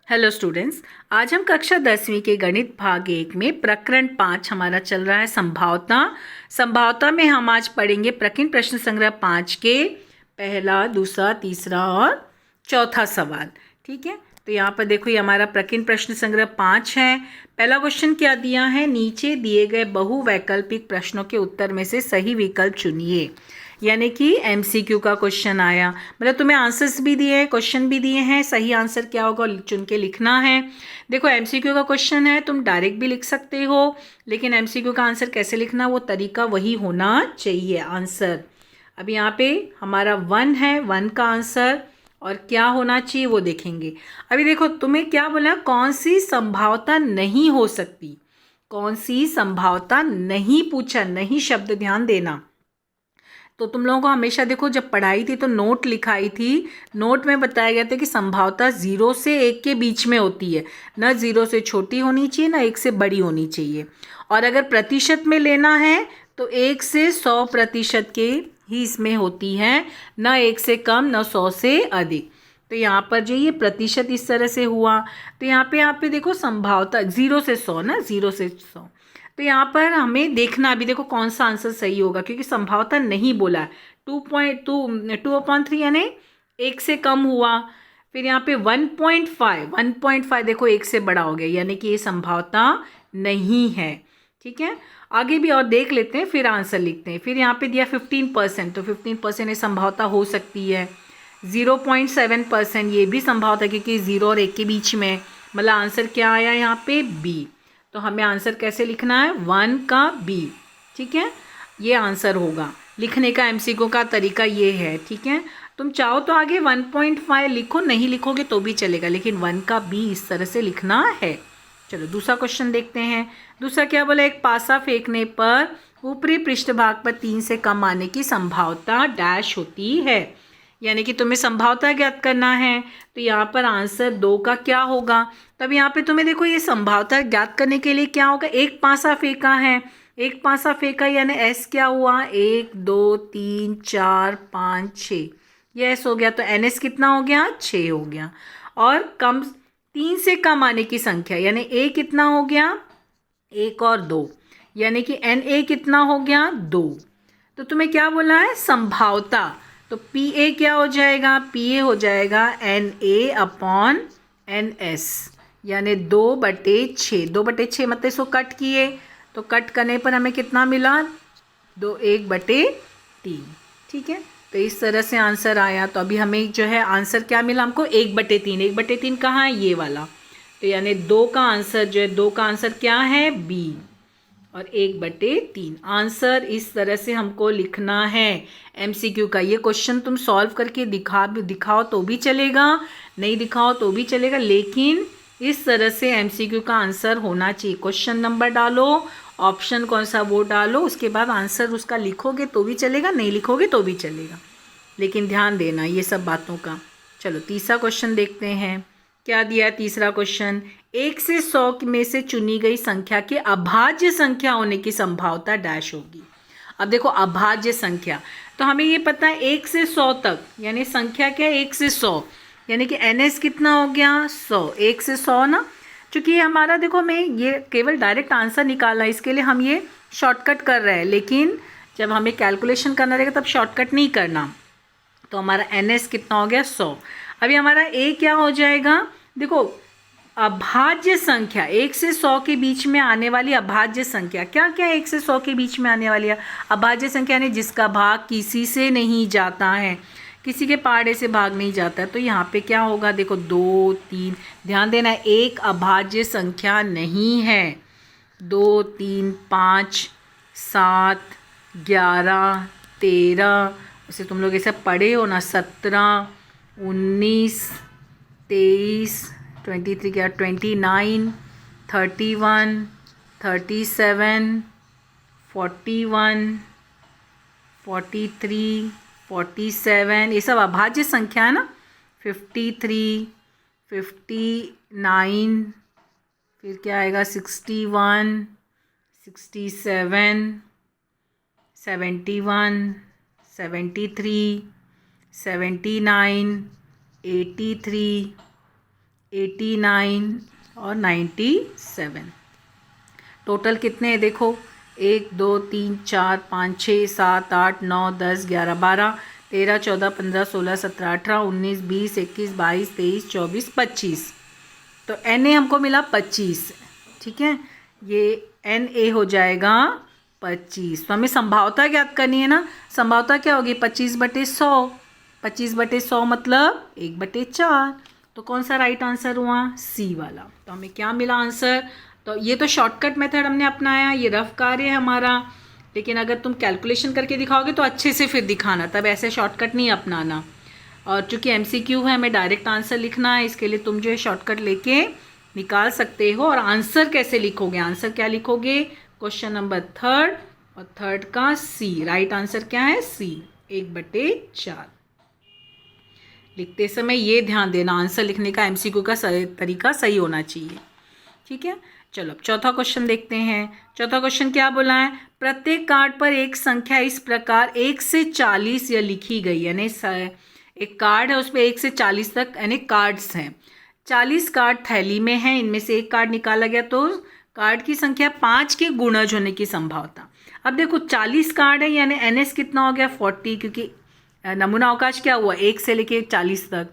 Hello students, आज हम कक्षा 10वीं के गणित भाग 1 में प्रकरण 5 हमारा चल रहा है संभावता। संभावता में हम आज पढ़ेंगे प्रकीर्णन प्रश्न संग्रह 5 के पहला, दूसरा, तीसरा और चौथा सवाल। ठीक है, तो यहाँ पर देखो, ये हमारा प्रकीर्णन प्रश्न संग्रह 5 है। पहला क्वेश्चन क्या दिया है, नीचे दिए गए बहुवैकल्पिक प्रश्नों के उत्तर में से सही विकल्प चुनिए। यानी कि एमसीक्यू का क्वेश्चन आया, मतलब तुम्हें आंसर्स भी दिए हैं, क्वेश्चन भी दिए हैं, सही आंसर क्या होगा चुन के लिखना है। देखो, एमसीक्यू का क्वेश्चन है, तुम डायरेक्ट भी लिख सकते हो, लेकिन एमसीक्यू का आंसर कैसे लिखना, वो तरीका वही होना चाहिए आंसर। अब यहाँ पे हमारा 1 है, 1 का आंसर और क्या होना चाहिए वो देखेंगे। अभी देखो, तुम्हें क्या बोला, कौन सी संभावता नहीं हो सकती, कौन सी संभावता नहीं पूछा, नहीं शब्द ध्यान देना। तो तुम लोगों को हमेशा देखो, जब पढ़ाई थी तो नोट लिखाई थी, नोट में बताया गया था कि संभावता 0 से 1 के बीच में होती है, न 0 से छोटी होनी चाहिए न 1 से बड़ी होनी चाहिए। और अगर प्रतिशत में लेना है तो 1 से 100% के ही इसमें होती है, न 1 से कम न 100 से अधिक। तो यहाँ पर जो ये प्रतिशत इस तरह से हुआ, तो यहाँ पे देखो संभावता 0 से 100 ना, 0 से 100। तो यहाँ पर हमें देखना भी, देखो कौन सा आंसर सही होगा, क्योंकि संभावता नहीं बोला है। 2.3 यानी 1 से कम हुआ। फिर यहाँ पे 1.5 देखो 1 से बड़ा हो गया, यानी कि ये संभावता नहीं है। ठीक है, आगे भी और देख लेते हैं, फिर आंसर लिखते हैं। फिर यहाँ पे दिया 15%, तो 15% ये संभावता हो सकती है। 0.7% ये भी संभावता है, क्योंकि 0 और 1 के बीच में, मतलब आंसर क्या आया यहाँ पे, बी। तो हमें आंसर कैसे लिखना है, 1 का बी। ठीक है, ये आंसर होगा। लिखने का एमसीक्यू का तरीका ये है। ठीक है, तुम चाहो तो आगे 1.5 लिखो, नहीं लिखोगे तो भी चलेगा, लेकिन 1 का बी इस तरह से लिखना है। चलो दूसरा क्वेश्चन देखते हैं। दूसरा क्या बोला, एक पासा फेंकने पर ऊपरी पृष्ठभाग पर 3 से कम आने की संभावता डैश होती है। यानी कि तुम्हें संभावता ज्ञात करना है, तो यहाँ पर आंसर 2 का क्या होगा। तब यहाँ पे तुम्हें देखो, ये संभावता ज्ञात करने के लिए क्या होगा, एक पासा फेंका है, एक पासा फेंका यानी एस क्या हुआ, 1 2 3 4 5 6, ये एस हो गया। तो एन एस कितना हो गया, 6 हो गया। और कम 3 से कम आने की संख्या, यानी ए कितना हो गया, 1 और 2, यानी कि एन ए कितना हो गया, 2। तो तुम्हें क्या बोला है, संभावता। तो पी ए क्या हो जाएगा, पी ए हो जाएगा N A upon N S, यानी 2/6। 2/6 मतलब इसको कट किए, तो कट करने पर हमें कितना मिला, 1/3। ठीक है, तो इस तरह से आंसर आया। तो अभी हमें जो है आंसर क्या मिला, हमको 1/3। 1/3 कहाँ है, ये वाला। तो यानी 2 का आंसर जो है, 2 का आंसर क्या है, बी। और 1/3 आंसर इस तरह से हमको लिखना है एमसीक्यू का। ये क्वेश्चन तुम सॉल्व करके दिखाओ तो भी चलेगा, नहीं दिखाओ तो भी चलेगा, लेकिन इस तरह से एमसीक्यू का आंसर होना चाहिए। क्वेश्चन नंबर डालो, ऑप्शन कौन सा वो डालो, उसके बाद आंसर उसका लिखोगे तो भी चलेगा, नहीं लिखोगे तो भी चलेगा, लेकिन ध्यान देना ये सब बातों का। चलो तीसरा क्वेश्चन देखते हैं, क्या दिया तीसरा क्वेश्चन, 1 से 100 में से चुनी गई संख्या के अभाज्य संख्या होने की संभावता डैश होगी। अब देखो, अभाज्य संख्या, तो हमें ये पता है 1 से 100 तक, यानी संख्या क्या है, 1 से 100, यानी कि एन एस कितना हो गया, 100। 1 से 100 ना, चूँकि ये हमारा देखो, हमें ये केवल डायरेक्ट आंसर निकालना है, इसके लिए हम ये शॉर्टकट कर रहे हैं, लेकिन जब हमें कैलकुलेशन करना रहेगा तब शॉर्टकट नहीं करना। तो हमारा एन एस कितना हो गया, 100। अभी हमारा ए क्या हो जाएगा, देखो अभाज्य संख्या, 1 से 100 के बीच में आने वाली अभाज्य संख्या, क्या क्या 1 से 100 के बीच में आने वाली है अभाज्य संख्या, यानी जिसका भाग किसी से नहीं जाता है, किसी के पहाड़े से भाग नहीं जाता है। तो यहाँ पे क्या होगा, देखो 2 3, ध्यान देना, एक अभाज्य संख्या नहीं है। 2 3 5 7 11 13, उसे तुम लोग ऐसे पढ़े हो ना, 17 19 23 23 क्या 29 31 37 41 43 47, ये सब अभाज्य संख्या है ना। 53 59, फिर क्या आएगा, 61 67 71 73 79 83 89 और 97। टोटल कितने हैं देखो, 1 2 3 4 5 6 7 8 9 10 11 12 13 14 15 16 17 18 19 20 21 22 23 24 25। तो एन ए हमको मिला 25। ठीक है, ये एन ए हो जाएगा 25। तो हमें संभावता ज्ञात करनी है ना। संभावता क्या होगी, 25/100। 25/100 मतलब 1/4। तो कौन सा राइट आंसर हुआ, सी वाला। तो हमें क्या मिला आंसर। तो ये तो शॉर्टकट मेथड हमने अपनाया, ये रफ कार्य है हमारा। लेकिन अगर तुम कैलकुलेशन करके दिखाओगे तो अच्छे से फिर दिखाना, तब ऐसे शॉर्टकट नहीं अपनाना। और चूंकि एमसीक्यू है, हमें डायरेक्ट आंसर लिखना है, इसके लिए तुम जो है शॉर्टकट लेके निकाल सकते हो। और आंसर कैसे लिखोगे, आंसर क्या लिखोगे, क्वेश्चन नंबर 3 और 3 का सी। राइट आंसर क्या है, सी, 1/4। लिखते समय ये ध्यान देना, आंसर लिखने का एमसीक्यू का तरीका सही होना चाहिए। ठीक है, चलो अब चौथा क्वेश्चन देखते हैं। चौथा क्वेश्चन क्या बोला है, प्रत्येक कार्ड पर एक संख्या इस प्रकार 1 से 40 यह लिखी गई, यानी एक कार्ड है उसपे 1 से 40 तक यानी कार्ड्स हैं। 40 कार्ड थैली में हैं, इनमें से एक कार्ड निकाला गया तो कार्ड की संख्या 5 के गुणज होने की संभावना। अब देखो 40 कार्ड है यानी एनएस कितना हो गया 40, क्योंकि नमूना अवकाश क्या हुआ 1 से लेके 40 तक।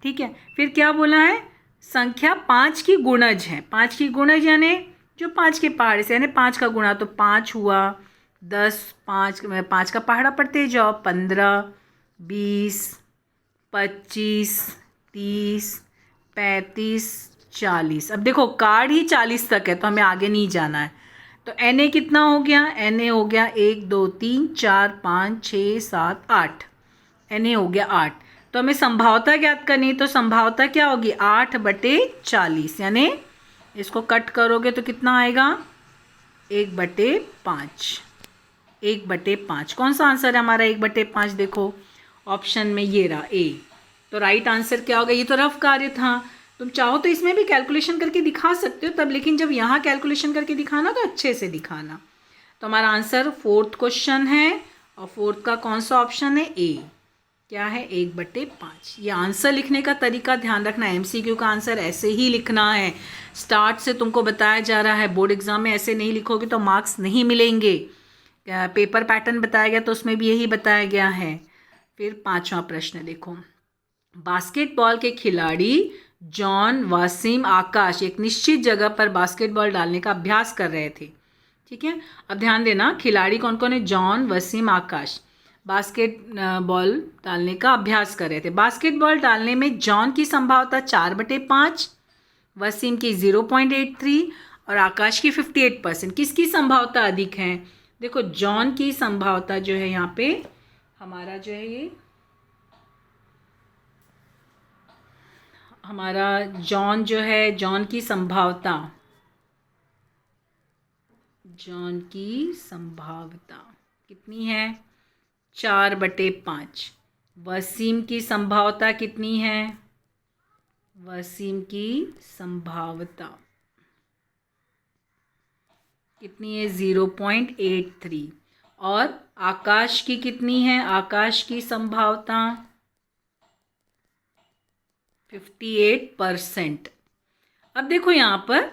ठीक है, फिर क्या बोला है, संख्या 5 की गुणज है। 5 की गुणज यानी जो 5 के पहाड़े से, यानी 5 का गुणा, तो 5 हुआ 10, 5 का पहाड़ा पढ़ते जाओ, 15 20 25 30 35 40। अब देखो कार्ड ही 40 तक है तो हमें आगे नहीं जाना है। तो एन ए कितना हो गया, एन ए हो गया 1 2 3 4 5 6 7 8। एन ए हो गया 8। तो हमें संभावता ज्ञात करनी, तो संभावता क्या होगी 8/40, यानी इसको कट करोगे तो कितना आएगा 1/5। 1/5 कौन सा आंसर है हमारा 1/5, देखो ऑप्शन में ये रहा ए। तो राइट आंसर क्या होगा, ये तो रफ कार्य था, तुम चाहो तो इसमें भी कैलकुलेशन करके दिखा सकते हो तब, लेकिन जब यहाँ कैलकुलेशन करके दिखाना तो अच्छे से दिखाना। तो हमारा आंसर 4th क्वेश्चन है और 4th का कौन सा ऑप्शन है, ए। क्या है 1/5। ये आंसर लिखने का तरीका ध्यान रखना, एमसीक्यू का आंसर ऐसे ही लिखना है, स्टार्ट से तुमको बताया जा रहा है। बोर्ड एग्जाम में ऐसे नहीं लिखोगे तो मार्क्स नहीं मिलेंगे। पेपर पैटर्न बताया गया तो उसमें भी यही बताया गया है। फिर 5वां प्रश्न देखो, बास्केटबॉल के खिलाड़ी जॉन, वासिम, आकाश एक निश्चित जगह पर बास्केटबॉल डालने का अभ्यास कर रहे थे। ठीक है, अब ध्यान देना, खिलाड़ी कौन कौन है, जॉन, वसीम, आकाश बास्केट बॉल डालने का अभ्यास कर रहे थे। बास्केटबॉल डालने में जॉन की संभावना 4/5, वसीम की 0.83 और आकाश की 58%। किसकी संभावना अधिक है, देखो जॉन की संभावना जो है यहाँ पे हमारा जो है ये हमारा जॉन जो है, जॉन की संभावना कितनी है 4/5। वसीम की संभावना कितनी है, वसीम की संभावना कितनी है 0.83। और आकाश की कितनी है, आकाश की संभावना 58%। अब देखो यहाँ पर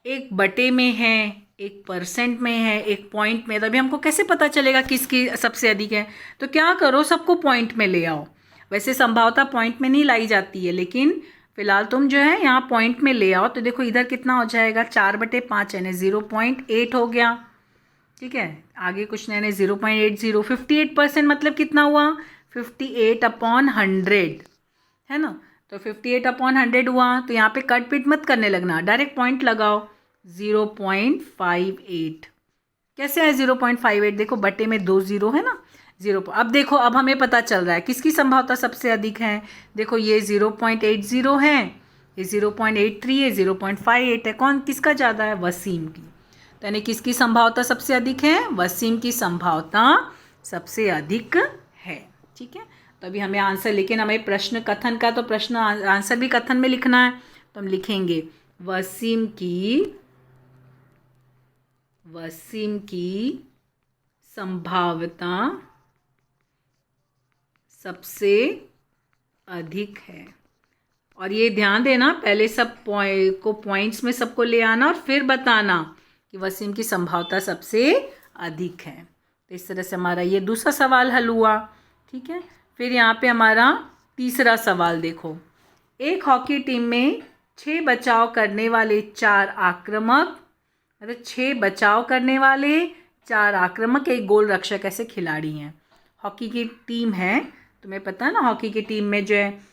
एक बटे में है, एक परसेंट में है, एक पॉइंट में, तभी हमको कैसे पता चलेगा किसकी सबसे अधिक है। तो क्या करो, सबको पॉइंट में ले आओ। वैसे संभावना पॉइंट में नहीं लाई जाती है, लेकिन फिलहाल तुम जो है यहाँ पॉइंट में ले आओ। तो देखो इधर कितना हो जाएगा 4/5 यानी 0.8 हो गया। ठीक है, आगे कुछ नहीं, 0.80। 58% मतलब कितना हुआ 58/100 है ना। तो 58/100 हुआ। तो यहाँ पे कट पिट मत करने लगना, डायरेक्ट पॉइंट लगाओ 0.58। कैसे है 0.58, देखो बटे में 2 0 है ना, 0। अब देखो, अब हमें पता चल रहा है किसकी संभावना सबसे अधिक है। देखो ये 0.80 है, ये 0.83 है, 0.58 है। कौन किसका ज़्यादा है, वसीम की। तो यानी किसकी संभावना सबसे अधिक है, वसीम की संभावना सबसे अधिक है। ठीक है, तो अभी हमें आंसर, लेकिन हमें प्रश्न कथन का, तो प्रश्न आंसर भी कथन में लिखना है। तो हम लिखेंगे वसीम की संभावना सबसे अधिक है। और ये ध्यान देना, पहले सब पॉइंट्स में सबको ले आना और फिर बताना कि वसीम की संभावना सबसे अधिक है। तो इस तरह से हमारा ये दूसरा सवाल हल हुआ। ठीक है, फिर यहाँ पे हमारा तीसरा सवाल देखो। एक हॉकी टीम में 6 बचाव करने वाले 4 आक्रामक, मतलब 6 बचाव करने वाले 4 आक्रामक, एक गोल रक्षक ऐसे खिलाड़ी हैं। हॉकी की टीम है, तुम्हें पता है ना, हॉकी की टीम में जो है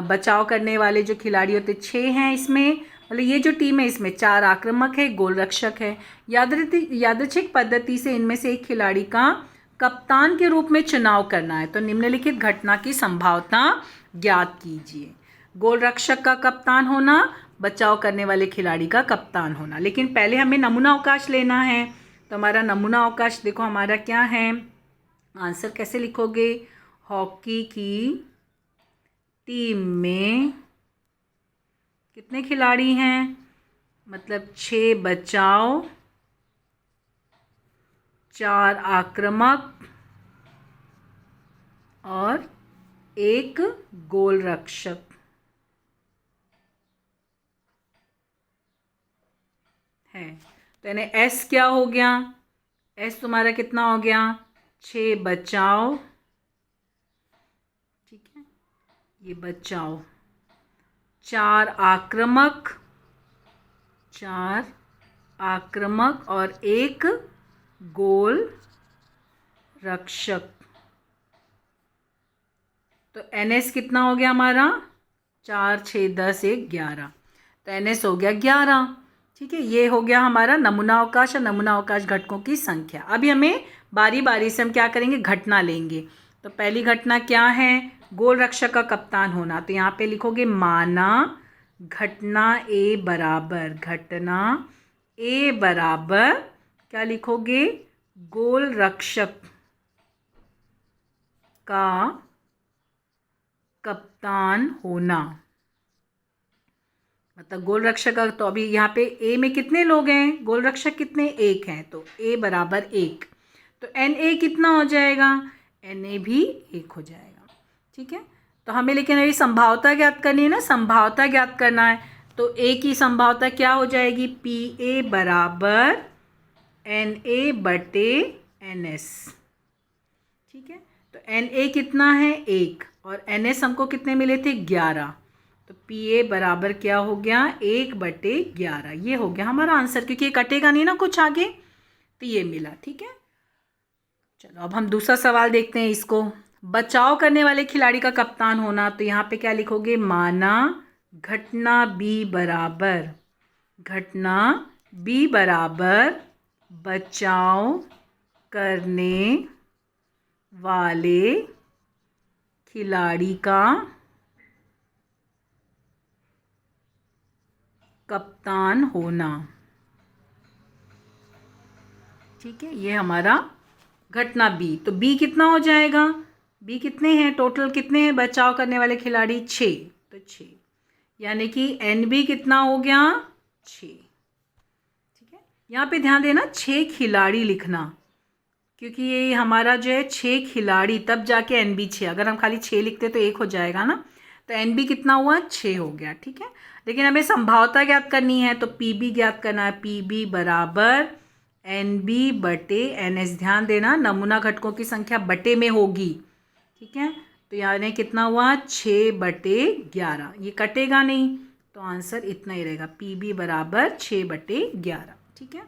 बचाव करने वाले जो खिलाड़ी होते 6 हैं इसमें, मतलब ये जो टीम है इसमें 4 आक्रामक है, गोल रक्षक है। यादृच्छिक पद्धति से इनमें से एक खिलाड़ी का कप्तान के रूप में चुनाव करना है। तो निम्नलिखित घटना की संभावना ज्ञात कीजिए। गोल रक्षक का कप्तान होना, बचाव करने वाले खिलाड़ी का कप्तान होना। लेकिन पहले हमें नमूना अवकाश लेना है। तो हमारा नमूना अवकाश देखो हमारा क्या है, आंसर कैसे लिखोगे। हॉकी की टीम में कितने खिलाड़ी हैं, मतलब 6 बचाव, 4 आक्रामक और 1 गोल रक्षक है। तो यानी एस क्या हो गया, एस तुम्हारा कितना हो गया, 6 बचाव, ठीक है, ये बचाव, 4 आक्रामक, 4 आक्रामक और 1 गोल रक्षक। तो NS कितना हो गया हमारा, 4 6 10 1 11। तो NS हो गया 11। ठीक है, ये हो गया हमारा नमूना अवकाश और नमूना अवकाश घटकों की संख्या। अभी हमें बारी बारी से हम क्या करेंगे, घटना लेंगे। तो पहली घटना क्या है, गोल रक्षक का कप्तान होना। तो यहाँ पे लिखोगे माना घटना ए बराबर, घटना ए बराबर क्या लिखोगे, गोल रक्षक का कप्तान होना। मतलब गोल रक्षक का, तो अभी यहाँ पे ए में कितने लोग हैं, गोल रक्षक कितने, 1 हैं, तो ए बराबर 1। तो NA कितना हो जाएगा, NA भी 1 हो जाएगा। ठीक है, तो हमें लेकिन अभी संभावना ज्ञात करनी है ना, संभावना ज्ञात करना है। तो ए की संभावना क्या हो जाएगी, PA बराबर NA बटे NS। ठीक है, तो NA कितना है, 1, और NS हमको कितने मिले थे, 11। तो PA बराबर क्या हो गया, 1 बटे 11। ये हो गया हमारा आंसर, क्योंकि ये कटेगा नहीं ना कुछ आगे, तो ये मिला। ठीक है, चलो अब हम दूसरा सवाल देखते हैं इसको। बचाव करने वाले खिलाड़ी का कप्तान होना। तो यहाँ पे क्या लिखोगे, माना घटना B बराबर, घटना B बराबर बचाव करने वाले खिलाड़ी का कप्तान होना। ठीक है, ये हमारा घटना B। तो B कितना हो जाएगा, B कितने हैं, टोटल कितने हैं बचाव करने वाले खिलाड़ी, 6। तो 6 यानी कि NB कितना हो गया, 6। ठीक है, यहाँ पे ध्यान देना 6 खिलाड़ी लिखना, क्योंकि ये हमारा जो है 6 खिलाड़ी, तब जाके NB 6। अगर हम खाली 6 लिखते तो 1 हो जाएगा ना। तो NB कितना हुआ, 6 हो गया। ठीक है, लेकिन हमें संभावना ज्ञात करनी है, तो PB ज्ञात करना है। PB बराबर NB बटे NS। ध्यान देना नमूना घटकों की संख्या बटे में होगी। ठीक है, तो यानी कितना हुआ, 6 बटे 11। ये कटेगा नहीं, तो आंसर इतना ही रहेगा, PB बराबर 6 बटे 11। ठीक है,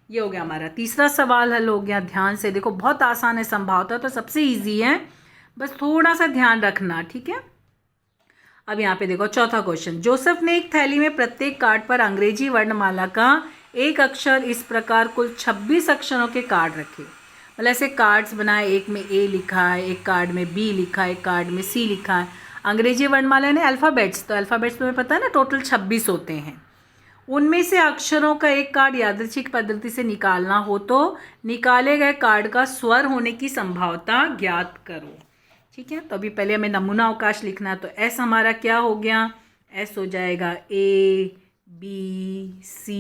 ये हो गया हमारा तीसरा सवाल हल हो गया। ध्यान से देखो, बहुत आसान है, संभावना तो सबसे इजी है, बस थोड़ा सा ध्यान रखना। ठीक है, अब यहाँ पे देखो चौथा क्वेश्चन। जोसेफ ने एक थैली में प्रत्येक कार्ड पर अंग्रेजी वर्णमाला का एक अक्षर इस प्रकार कुल 26 अक्षरों के कार्ड रखे। मतलब ऐसे कार्ड्स बनाए, एक में A लिखा है, एक कार्ड में B लिखा है, एक कार्ड में C लिखा है। अंग्रेजी वर्णमाला यानी अल्फ़ाबेट्स, तो अल्फ़ाबेट्स तुम्हें पता है ना टोटल 26 होते हैं। उनमें से अक्षरों का एक कार्ड यादृच्छिक पद्धति से निकालना हो तो निकाले गए कार्ड का स्वर होने की संभावना ज्ञात करो। ठीक है, तो अभी पहले हमें नमूना अवकाश लिखना है। तो S हमारा क्या हो गया, S हो जाएगा A B C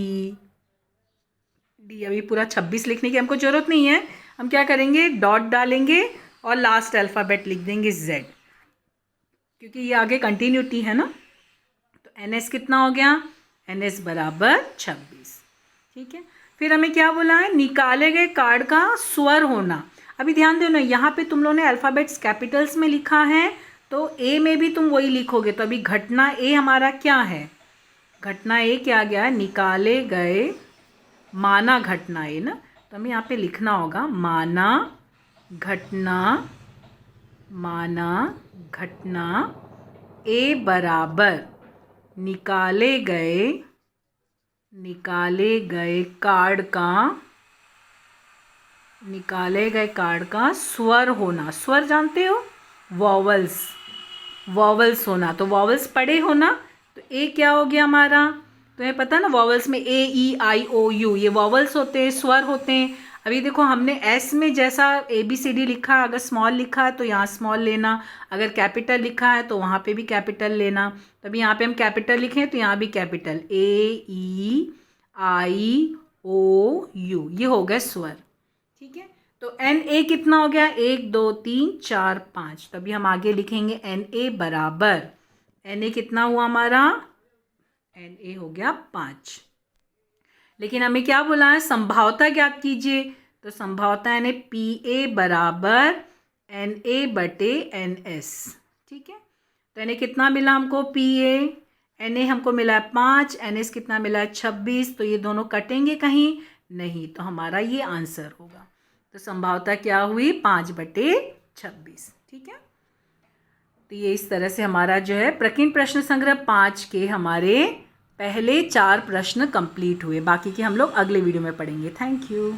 D। अभी पूरा 26 लिखने की हमको ज़रूरत नहीं है, हम क्या करेंगे, डॉट डालेंगे और लास्ट अल्फ़ाबेट लिख देंगे Z, क्योंकि ये आगे कंटिन्यूटी है ना। NS कितना हो गया, NS बराबर 26। ठीक है, फिर हमें क्या बोला है, निकाले गए कार्ड का स्वर होना। अभी ध्यान देना, यहाँ पे तुम लोगों ने अल्फ़ाबेट्स कैपिटल्स में लिखा है, तो ए में भी तुम वही लिखोगे। तो अभी घटना ए हमारा क्या है, घटना ए क्या गया है, निकाले गए माना घटना ए ना, तो हमें यहाँ पे लिखना होगा माना घटना ए बराबर निकाले गए कार्ड का स्वर होना। स्वर जानते हो, वॉवल्स होना। तो वॉवल्स पढ़े हो ना, तो ए क्या हो गया हमारा, तुम्हें पता है ना, वॉवल्स में ए ई आई ओ यू ये वॉवल्स होते हैं, स्वर होते हैं। अभी देखो हमने एस में जैसा ABCD लिखा है, अगर स्मॉल लिखा है तो यहाँ स्मॉल लेना, अगर कैपिटल लिखा है तो वहाँ पे भी कैपिटल लेना। तभी यहाँ पे हम कैपिटल लिखें तो यहाँ भी कैपिटल AEIOU, ये हो गए स्वर। ठीक है, तो NA कितना हो गया, 1 2 3 4 5। तभी हम आगे लिखेंगे NA बराबर, NA कितना हुआ हमारा, NA हो गया 5। लेकिन हमें क्या बोला है, संभावता ज्ञात कीजिए। तो संभावता यानी PA बराबर NA बटे NS। ठीक है, तो NA कितना मिला हमको, PA, NA हमको मिला है 5, NS कितना मिला है 26। तो ये दोनों कटेंगे कहीं नहीं, तो हमारा ये आंसर होगा। तो संभावता क्या हुई, 5 बटे 26। ठीक है, तो ये इस तरह से हमारा जो है प्रकीर्णन प्रश्न संग्रह 5 के हमारे पहले 4 प्रश्न कंप्लीट हुए। बाकी के हम लोग अगले वीडियो में पढ़ेंगे। Thank you.